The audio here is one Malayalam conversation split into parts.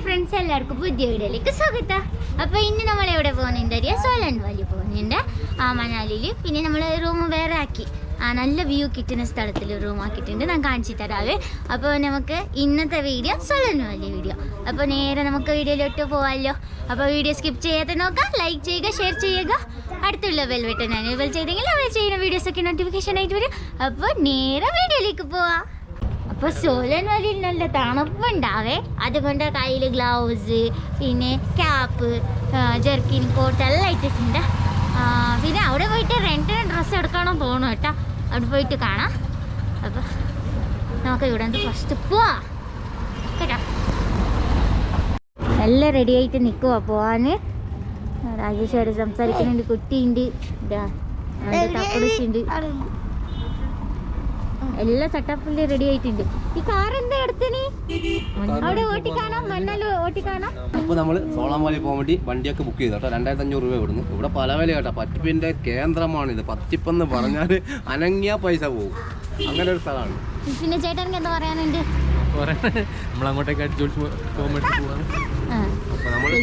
ഫ്രണ്ട്സ്, എല്ലാവർക്കും പുതിയ വീഡിയോയിലേക്ക് സ്വാഗതം. അപ്പോൾ ഇന്ന് നമ്മൾ എവിടെ പോകുന്നുണ്ട് അറിയാം? സോലൻ വാലി പോകുന്നുണ്ട് മനാലിയിൽ. പിന്നെ നമ്മൾ റൂം വേറെ ആക്കി, നല്ല വ്യൂ കിട്ടുന്ന സ്ഥലത്തിൽ റൂം ആക്കിയിട്ടുണ്ട്. ഞാൻ കാണിച്ചു തരാവേ. അപ്പോൾ നമുക്ക് ഇന്നത്തെ വീഡിയോ സോലൻ വാലി വീഡിയോ. അപ്പോൾ നേരെ നമുക്ക് വീഡിയോയിലോട്ട് പോകാമല്ലോ. അപ്പോൾ വീഡിയോ സ്കിപ്പ് ചെയ്യാതെ നോക്കാം, ലൈക്ക് ചെയ്യുക, ഷെയർ ചെയ്യുക, അടുത്തുള്ള ബെൽ ബട്ടൺ എനേബിൾ ചെയ്തെങ്കിൽ നമ്മൾ ചെയ്യുന്ന വീഡിയോസൊക്കെ നോട്ടിഫിക്കേഷൻ ആയിട്ട് വരും. അപ്പോൾ നേരെ വീഡിയോയിലേക്ക് പോവാം. അപ്പോൾ സോലൻ വാലിയിൽ നല്ല തണുപ്പുണ്ടാവേ, അതുകൊണ്ട് കയ്യിൽ ഗ്ലൗസ്, പിന്നെ ക്യാപ്പ്, ജെർക്കിൻ, കോട്ട് എല്ലാം ഇട്ടിട്ടുണ്ട്. പിന്നെ അവിടെ പോയിട്ട് റെൻറ്റിന് ഡ്രസ്സ് എടുക്കണം തോന്നും കേട്ടോ. അവിടെ പോയിട്ട് കാണാം. അപ്പോൾ നമുക്ക് ഇവിടെ നിന്ന് ഫസ്റ്റ് പോവാം കേട്ടോ. എല്ലാം റെഡി ആയിട്ട് നിൽക്കുക പോവാൻ. രാജേഷ് സംസാരിക്കുന്നുണ്ട്, കുട്ടിയുണ്ട്, തപ്പടിച്ചുണ്ട്, എല്ലാ സെറ്റപ്പിൽ റെഡി ആയിട്ടുണ്ട്. ഈ കാർ എന്താ എടുത്തിന് അവിടെ ഓട്ടിക്കാണാം, മണ്ണാല് ഓട്ടിക്കാണാം. അപ്പോൾ നമ്മൾ സോളാൻ വാലി പോകാൻ വേണ്ടി വണ്ടിയൊക്കെ ബുക്ക് ചെയ്തു കേട്ടോ. 2500 രൂപ ഇവിടുന്ന്. ഇവിടെ പല വില കേട്ടോ, പറ്റിപ്പിൻ്റെ കേന്ദ്രമാണിത്. പറ്റിപ്പെന്ന് പറഞ്ഞാൽ അനങ്ങിയ പൈസ പോകും, അങ്ങനെ ഒരു സ്ഥലമാണ്. പിന്നെ ചേട്ടൻ എന്താ പറയാനുണ്ട്? നമ്മളങ്ങോട്ടേക്ക് അടിച്ചു പോകാൻ വേണ്ടി പോവാണ്. അപ്പോൾ നമ്മൾ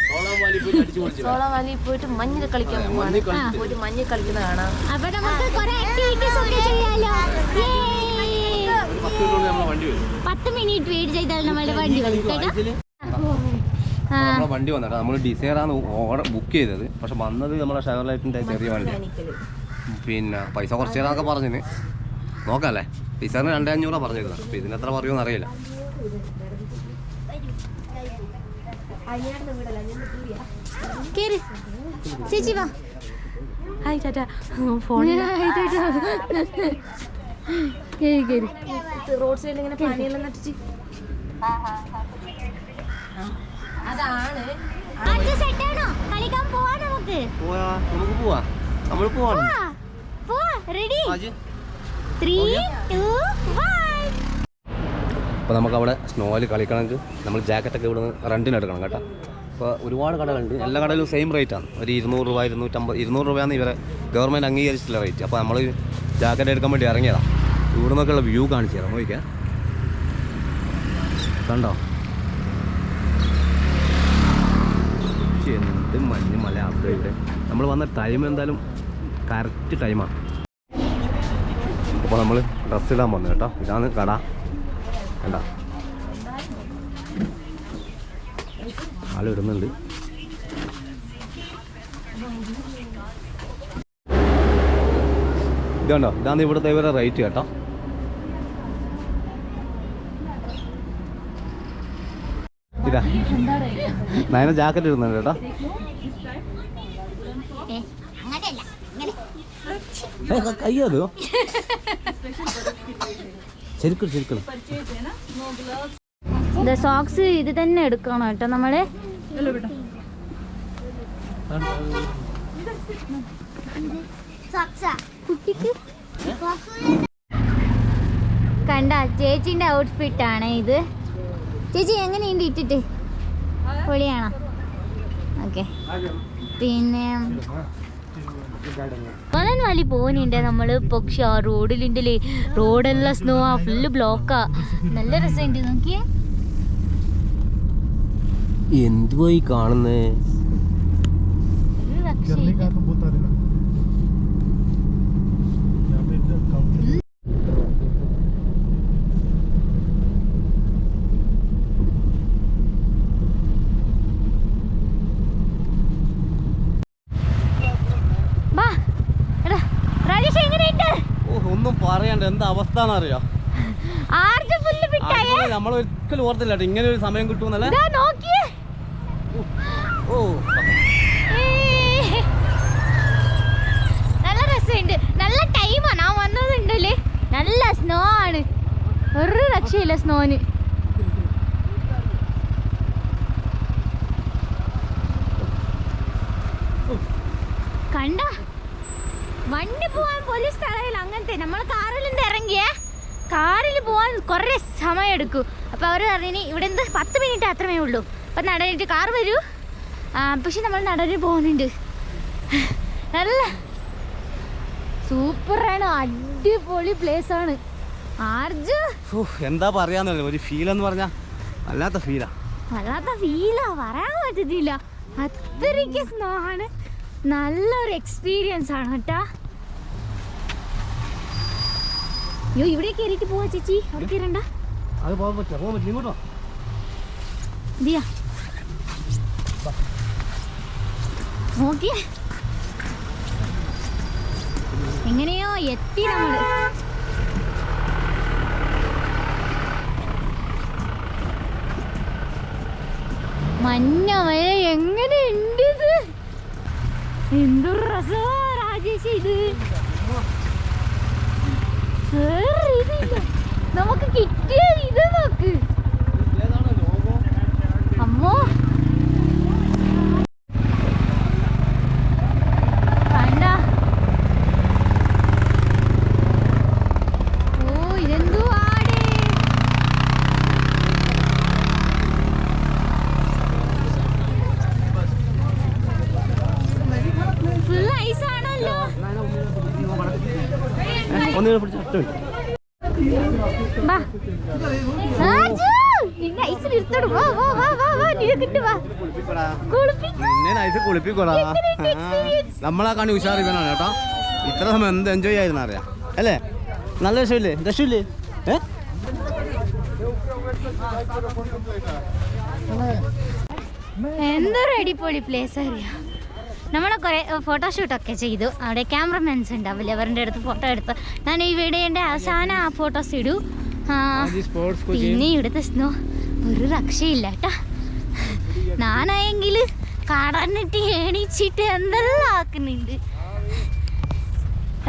സോളാൻ വാലി പോയിട്ട് മഞ്ഞിൽ കളിക്കാൻ പോവാണ്. ഒരു മഞ്ഞിൽ കളിക്കുന്ന കാണാം. അപ്പൊ നമുക്ക് കുറെ ആക്ടിവിറ്റീസ് ഒക്കെ ചെയ്യാലോ. 10 മിനിറ്റ് വെയിറ്റ് ചെയ്താൽ നമ്മുടെ വണ്ടി വരും കേട്ടോ. നമ്മളെ വണ്ടി വന്നിട്ട് നമ്മൾ ഡിസൈറാണ് ഓർഡർ ബുക്ക് ചെയ്തത്. പക്ഷെ വന്നത് നമ്മളെ ഷെവർലൈറ്റിൻ്റെ ചെറിയ വണ്ടിയാണ്. പിന്നെ പൈസ കുറച്ച് തരാന്നൊക്കെ പറഞ്ഞിന്, നോക്കാമല്ലേ. ഡിസൈറിന് 2500 പറഞ്ഞിരുന്നത്. അപ്പോൾ ഇതിനെത്ര പറയുമെന്ന് അറിയില്ല. ചേച്ചി വാ. ഹായ് ടാറ്റ. ഫോണിൽ റോഡ് സൈഡിൽ ഇങ്ങനെ പനിയെല്ലാം നട്ടിച്ച് അതാണ്. കളിക്കാൻ പോവാ നമുക്ക്. നമ്മൾ പോവാണ്. റെഡി 3 2 1. അപ്പോൾ നമുക്കവിടെ സ്നോയിൽ കളിക്കണമെങ്കിൽ നമ്മൾ ജാക്കറ്റൊക്കെ ഇവിടെ നിന്ന് റെൻറ്റിന് എടുക്കണം കേട്ടോ. അപ്പോൾ ഒരുപാട് കടകളുണ്ട്, എല്ലാ കടയിലും സെയിം റേറ്റാണ്. ഒരു 200 രൂപ 250 രൂപയാണ് ഇവരെ ഗവൺമെൻറ് അംഗീകരിച്ചിട്ടുള്ള റേറ്റ്. അപ്പോൾ നമ്മൾ ജാക്കറ്റ് എടുക്കാൻ വേണ്ടി ഇറങ്ങിയതാണ്. ഇവിടെ നിന്നൊക്കെയുള്ള വ്യൂ കാണിച്ചു തരാം, നോക്കിയാൽ കണ്ടോ. എന്ത് മഞ്ഞ് മല അവിടെ ഇവിടെ. നമ്മൾ വന്ന ടൈം എന്തായാലും കറക്റ്റ് ടൈമാണ്. അപ്പോൾ നമ്മൾ ഡ്രസ്സ് ഇടാൻ വന്നു കേട്ടോ. ഇതാണ് കട, കണ്ടോ, ആളിടുന്നുണ്ട്. ഇതുണ്ടോ, ഇതാണ് ഇവിടുത്തെ ഇവരുടെ റേറ്റ് കേട്ടോ. ഇതാ നയന ജാക്കറ്റ് ഇടുന്നുണ്ട് കേട്ടോ. കയ്യോ ശരിക്കും ശരിക്കും സോക്സ് ഇത് തന്നെ എടുക്കണം കേട്ടോ നമ്മള്. കണ്ട ചേച്ചിന്റെ ഔട്ട്ഫിറ്റ് ആണ് ഇത്. ചേച്ചി എങ്ങനെയുണ്ട് ഇട്ടിട്ട്? പൊളിയാണോ? ഓക്കെ. പിന്നെ സോലൻ വാലി പോകുന്നുണ്ട് നമ്മള്. പക്ഷെ ആ റോഡിലുണ്ടല്ലേ, റോഡെല്ലാം സ്നോ, ഫുള്ള് ബ്ലോക്കാ. നല്ല രസമുണ്ട്, നോക്കിയേ. എന്തുവായി കാണുന്നേ? ഒന്നും പറയണ്ട, എന്താ അവസ്ഥ എന്നറിയോ. നമ്മൾ ഒരിക്കലും ഓർത്തില്ല ഇങ്ങനെ ഒരു സമയം കിട്ടുമെന്നല്ലേ. നല്ല രസമുണ്ട്, നല്ല ടൈമാണ്. ഞാൻ വന്നതുണ്ടല്ലേ, നല്ല സ്നോ ആണ്, ഒരു രക്ഷയില്ല സ്നോന്. കണ്ട വണ്ടി പോവാൻ പോലീസ് തടയില്ല. അങ്ങനത്തെ നമ്മൾ കാറിൽ നിന്ന് ഇറങ്ങിയ കാറിൽ പോവാൻ കുറേ സമയം എടുക്കും. അപ്പോൾ അവർ പറഞ്ഞിനി ഇവിടെ നിന്ന് 10 മിനിറ്റ് അത്രമേ ഉള്ളൂ. അപ്പം നടന്നിട്ട് കാർ വരൂ. പക്ഷെ നമ്മൾ നടന്ന് പോകുന്നുണ്ട്. നല്ല സൂപ്പറാണ്, അടിപൊളി പ്ലേസ് ആണ്. എന്താ പറയാന്നല്ലോ, ഒരു ഫീൽ എന്ന് പറഞ്ഞാൽ വല്ലാത്ത ഫീലാ. വല്ലാത്ത ഫീലാ, പറയാൻ പറ്റത്തില്ല. അത്രയ്ക്ക് സ്നോ ആണ്. നല്ലൊരു എക്സ്പീരിയൻസ് ആണ് കേട്ടാ. അയ്യോ, ഇവിടെ കയറിയിട്ട് പോവാ ചേച്ചി, അവിടെ കയറണ്ട. നോക്കി എങ്ങനെയോ എത്തി നമ്മള്. മഞ്ഞ മഴ എങ്ങനെയുണ്ട് ഇത്? എന്തൊരു രസമാ രാജേഷ് ഇത്. നമുക്ക് കിട്ടിയ ഇത് നോക്ക് അമ്മോ. കണ്ട ഓ ഇതെന്തോ ആടേ. ഫുൾ ഐസ് ആണല്ലോ. നമ്മളാ കാണി ഉഷാർ ഇവനാണ് കേട്ടോ. ഇത്ര സമയം എന്ത് എൻജോയ് ആയിരുന്നു അറിയാം അല്ലേ? നല്ല രസമില്ലേ? രസമില്ലേ? എന്തൊരു അടിപൊളി പ്ലേസ് അറിയാം. നമ്മളെ കുറേ ഫോട്ടോഷൂട്ടൊക്കെ ചെയ്തു. അവിടെ ക്യാമറമാൻസ് ഉണ്ടാവില്ല, അവരുടെ അടുത്ത് ഫോട്ടോ എടുത്ത് ഞാൻ ഈ വീഡിയോൻ്റെ അവസാനം ആ ഫോട്ടോസ് ഇടൂ. പിന്നെ ഇവിടുത്തെ സ്നോ ഒരു രക്ഷയില്ല കേട്ടാ. ഞാനായെങ്കിൽ കടന്നിട്ട് എണീച്ചിട്ട് എന്തെല്ലാം ആക്കുന്നുണ്ട്.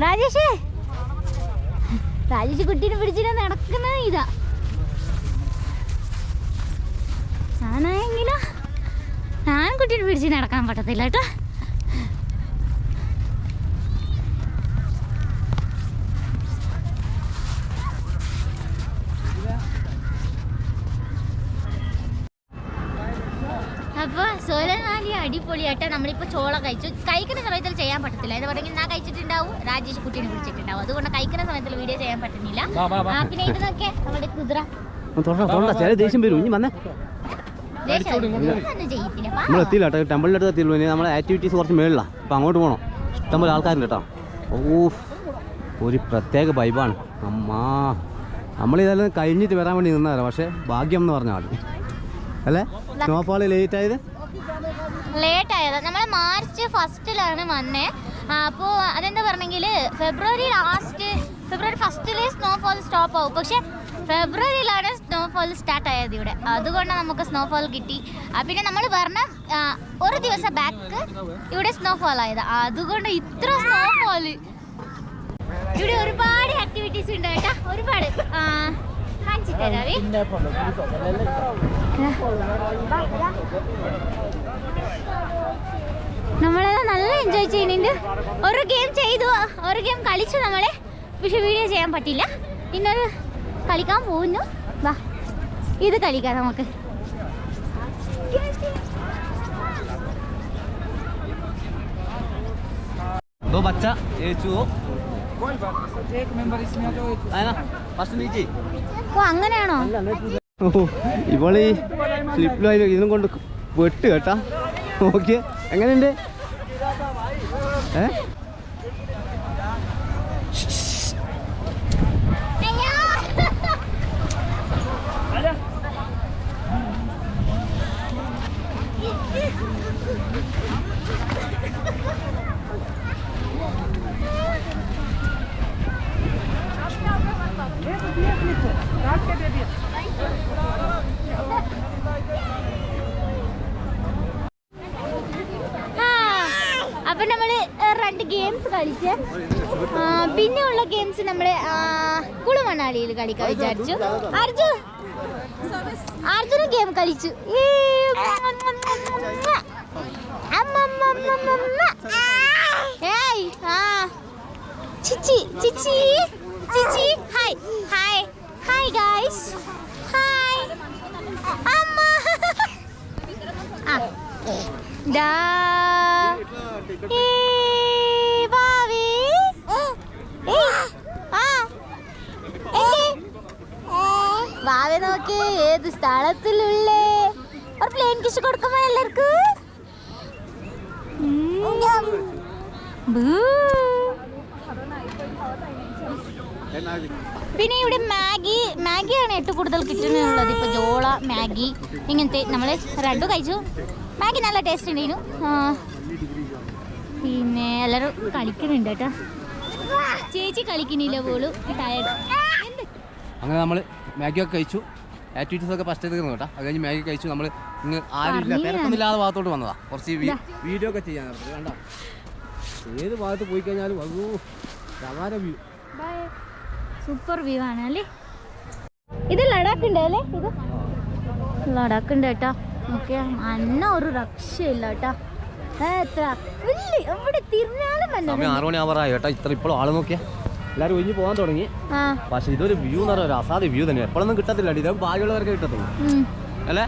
രാജേഷ് കുട്ടീനെ പിടിച്ചിട്ട് നടക്കുന്ന ഇതാ. ഞാനായെങ്കിലോ ഞാൻ കുട്ടീനെ പിടിച്ച് നടക്കാൻ പറ്റത്തില്ല കേട്ടോ. അപ്പോൾ സോലൻ വാലി അടിപൊളിയായിട്ട് നമ്മളിപ്പോൾ ചോള കഴിച്ചു. കഴിക്കുന്ന സമയത്തിൽ ചെയ്യാൻ പറ്റത്തില്ല എന്ന് പറഞ്ഞെങ്കിൽ ഞാൻ കഴിച്ചിട്ടുണ്ടാവും, രാജേഷ് കുട്ടീനെ പിടിച്ചിട്ടുണ്ടാവും. അതുകൊണ്ട് കഴിക്കുന്ന സമയത്തിൽ വീഡിയോ ചെയ്യാൻ പറ്റുന്നില്ല. പിന്നെ ഇത് നോക്കിയേ നമ്മുടെ കുതിര. ദേഷ്യം വരും. ഇനി വന്നേ നമ്മൾ എത്തിയില്ല കേട്ടോ. ടെമ്പിളിൻ്റെ അടുത്ത് എത്തിയുള്ളൂ. ഇനി നമ്മളെ ആക്ടിവിറ്റീസ് കുറച്ച് മേളിലാണ്. അപ്പം അങ്ങോട്ട് പോകണം. ഇഷ്ടംപോലെ ആൾക്കാരുണ്ട് കേട്ടോ. ഓ ഒരു പ്രത്യേക വൈബാണ്. അമ്മാ നമ്മളിതെല്ലാം കഴിഞ്ഞിട്ട് വരാൻ വേണ്ടി നിന്നതല്ല, പക്ഷേ ഭാഗ്യം എന്ന് പറഞ്ഞാൽ മതി അല്ലേ? സ്നോഫോൾ ലേറ്റ് ആയത് നമ്മൾ മാർച്ച് ഫസ്റ്റിലാണ് വന്നേ. അപ്പോൾ അതെന്താ പറഞ്ഞെങ്കിൽ ഫെബ്രുവരി ഫസ്റ്റിലെ സ്നോഫോൾ സ്റ്റോപ്പ് ആവും. പക്ഷെ ഫെബ്രുവരിയിലാണ് സ്നോഫോൾ സ്റ്റാർട്ട് ആയത് ഇവിടെ. അതുകൊണ്ടാണ് നമുക്ക് സ്നോഫോൾ കിട്ടി. പിന്നെ നമ്മൾ പറഞ്ഞ ഒരു ദിവസം ബാക്ക് ഇവിടെ സ്നോഫോൾ ആയത്. അതുകൊണ്ട് ഇത്ര സ്നോഫോൾ. ഇവിടെ ഒരുപാട് ആക്ടിവിറ്റീസ് ഉണ്ട് കേട്ടോ, ഒരുപാട്. കാണിച്ചു തരാവേ. നമ്മളെ നല്ല എൻജോയ് ചെയ്യുന്നുണ്ട്. ഒരു ഗെയിം ചെയ്തു, ഒരു ഗെയിം കളിച്ചു നമ്മളെ, പക്ഷെ വീഡിയോ ചെയ്യാൻ പറ്റില്ല. ഇന്നൊരു കളിക്കാൻ പോകുന്നു. വാ ഇത് കളിക്കാം നമുക്ക്. दो बच्चा ये चू एक मेंबर इसमें जो है ना फर्स्ट नीचे. ഓ അങ്ങനെയാണോ? ഇവള് ഈ സ്ലിപ്പിലായി ഇതും കൊണ്ട് വെട്ട് കേട്ടാ. നോക്കിയേ എങ്ങനെയുണ്ട്? അപ്പൊ നമ്മള് രണ്ട് ഗെയിംസ് കളിച്ച് പിന്നെയുള്ള ഗെയിംസ് നമ്മള് കുളുമണാലിയിൽ കളിക്കാൻ വിചാരിച്ചു. അർജുന ഗെയിം കളിച്ചു. ചിച്ചി ചിച്ചി ചിച്ചി hi hi hi guys hi അമ്മ ദാ വാവെ നോക്കി ഏത് സ്ഥലത്തിലുള്ളേ ഫ്ലൈയിങ് കിസ് കൊടുക്കുമ്പോ എല്ലാവർക്കും പിന്നെ ഇവിടെ മാഗിയാണ് ഏറ്റവും കൂടുതൽ കിട്ടുന്നുള്ളത്. ഇപ്പോൾ ജോള മാഗി ഇങ്ങനത്തെ നമ്മൾ രണ്ടു കഴിച്ചു. മാഗി നല്ല ടേസ്റ്റ് ഉണ്ടായിരുന്നു. പിന്നെ എല്ലാവരും കളിക്കുന്നുണ്ട് കേട്ടോ. ചേച്ചി കളിക്കുന്നില്ല പോലും, ടയർഡ്. അങ്ങനെ നമ്മൾ മാഗിയൊക്കെ കഴിച്ചു. ആക്ടിവിറ്റീസ് ഒക്കെ ഫസ്റ്റ് തീർന്നു കേട്ടോ. അത് കഴിഞ്ഞ് മാഗി കഴിച്ചു. നമ്മൾ ഇന്ന് ആരുമില്ല, തിരക്കൊന്നുമില്ലാതെ ഭാഗത്തോട്ട് വന്നതാ. കുറച്ച് വീഡിയോ ഒക്കെ ചെയ്യാൻ കണ്ടോ. ഏത് ഭാഗത്ത് പോയി കഴിഞ്ഞാലും അതോ സമാന വ്യൂ, സൂപ്പർ വ്യൂ ആണ് അല്ലേ. ഇത് ലഡാക്ക് ഉണ്ട് അല്ലേ, ഇത് ലഡാക്ക് ഉണ്ട് കേട്ടോ. ഓക്കെ, അന്ന ഒരു രക്ഷയില്ല കേട്ടോ. എവിടെ തിരിഞ്ഞാലും സമയം 6 മണി ആവാറായി കേട്ടോ. ഇത്ര ഇപ്പോഴും ആള് നോക്കിയാ എല്ലാവരും ഒഴിഞ്ഞ് പോകാൻ തുടങ്ങി. പക്ഷെ ഇതൊരു വ്യൂ എന്ന് പറയുന്നത് ഒരു അസാധ്യ വ്യൂ തന്നെ. എപ്പോഴൊന്നും കിട്ടത്തില്ല, ഇത് ഭാഗ്യമുള്ളവർക്ക് കിട്ടത്തുള്ളൂ അല്ലേ.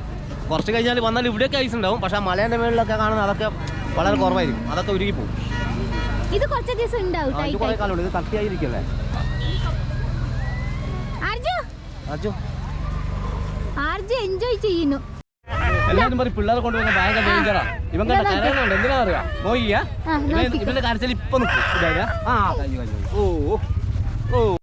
കുറച്ച് കഴിഞ്ഞാൽ വന്നാൽ ഇവിടെയൊക്കെ ഐസ് ഉണ്ടാവും. പക്ഷെ ആ മലേൻ്റെ മേളിലൊക്കെ കാണുന്നത് അതൊക്കെ വളരെ കുറവായിരിക്കും. അതൊക്കെ ഉരുകി പോകും. ഇത് കുറച്ച് ദിവസം ഉണ്ടാവും. ഇത് കുറേ കാലമുണ്ട്. ഇത് കട്ടിയായിരിക്കല്ലേ ആർജു എൻജോയ് ചെയ്യുന്നു. എല്ലാവരും പറയും പിള്ളേരെ കൊണ്ടുപോകുന്ന ഭയങ്കര ഡേഞ്ചറാ. ഇവൻ കണ്ട കരയുന്നുണ്ട്. എന്തിനാ പറയാ നോക്കിയാ ഇവന്റെ കരച്ചിൽ ഇപ്പൊ നിൽക്കും. ഓ